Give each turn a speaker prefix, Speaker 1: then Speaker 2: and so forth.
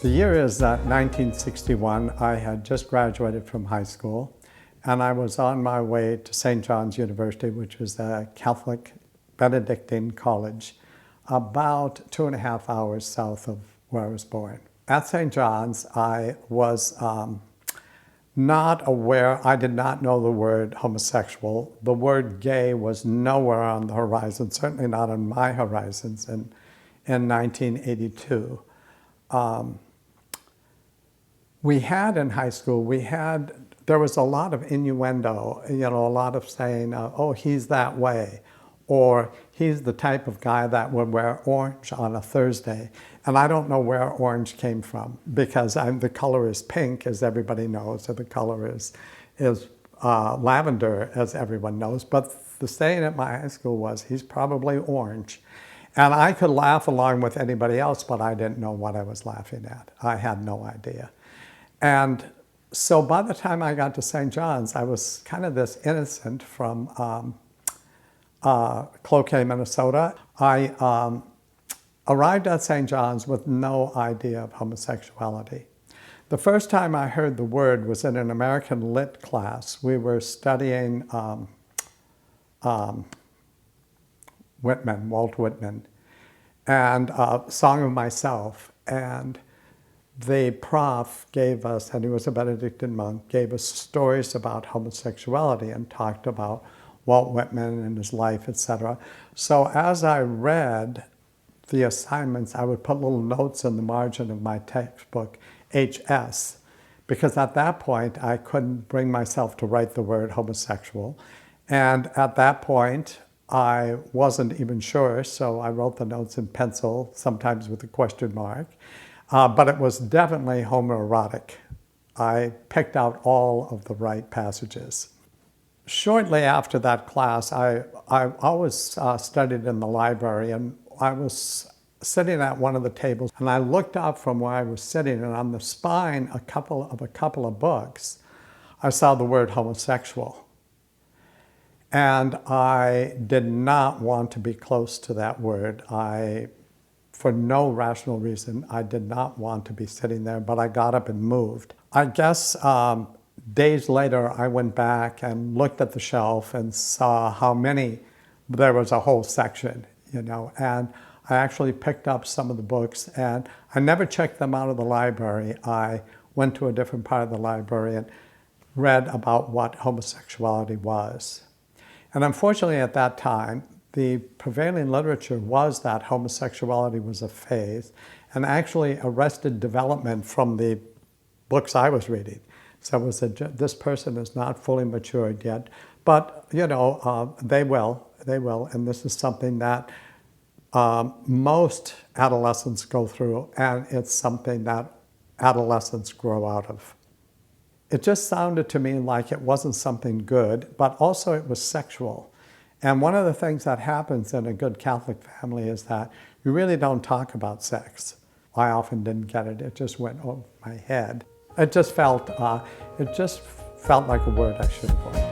Speaker 1: The year is 1961. I had just graduated from high school, and I was on my way to St. John's University, which was a Catholic Benedictine college, about 2.5 hours south of where I was born. At St. John's, I was not aware, I did not know the word homosexual. The word gay was nowhere on the horizon, certainly not on my horizons in 1982. We had in high school, there was a lot of innuendo, a lot of saying, oh, he's that way, or he's the type of guy that would wear orange on a Thursday. And I don't know where orange came from, because the color is pink, as everybody knows, or the color is lavender, as everyone knows. But the saying at my high school was, he's probably orange. And I could laugh along with anybody else, but I didn't know what I was laughing at. I had no idea. And so by the time I got to St. John's, I was kind of this innocent from Cloquet, Minnesota. I arrived at St. John's with no idea of homosexuality. The first time I heard the word was in an American Lit class. We were studying Whitman, Walt Whitman, and Song of Myself. And the prof gave us, and he was a Benedictine monk, gave us stories about homosexuality and talked about Walt Whitman and his life, etc. So as I read the assignments, I would put little notes in the margin of my textbook, HS, because at that point I couldn't bring myself to write the word homosexual. And at that point, I wasn't even sure, so I wrote the notes in pencil, sometimes with a question mark. But it was definitely homoerotic. I picked out all of the right passages. Shortly after that class, I always studied in the library, and I was sitting at one of the tables, and I looked up from where I was sitting, and on the spine a couple of books, I saw the word homosexual. And I did not want to be close to that word. For no rational reason, I did not want to be sitting there, but I got up and moved. I guess days later, I went back and looked at the shelf and saw how many, there was a whole section, and I actually picked up some of the books, and I never checked them out of the library. I went to a different part of the library and read about what homosexuality was. And unfortunately at that time, the prevailing literature was that homosexuality was a phase, and actually arrested development from the books I was reading. So it was this person is not fully matured yet, but they will, and this is something that most adolescents go through, and it's something that adolescents grow out of. It just sounded to me like it wasn't something good, but also it was sexual. And one of the things that happens in a good Catholic family is that you really don't talk about sex. I often didn't get it. It just went over my head. It just felt like a word I should avoid.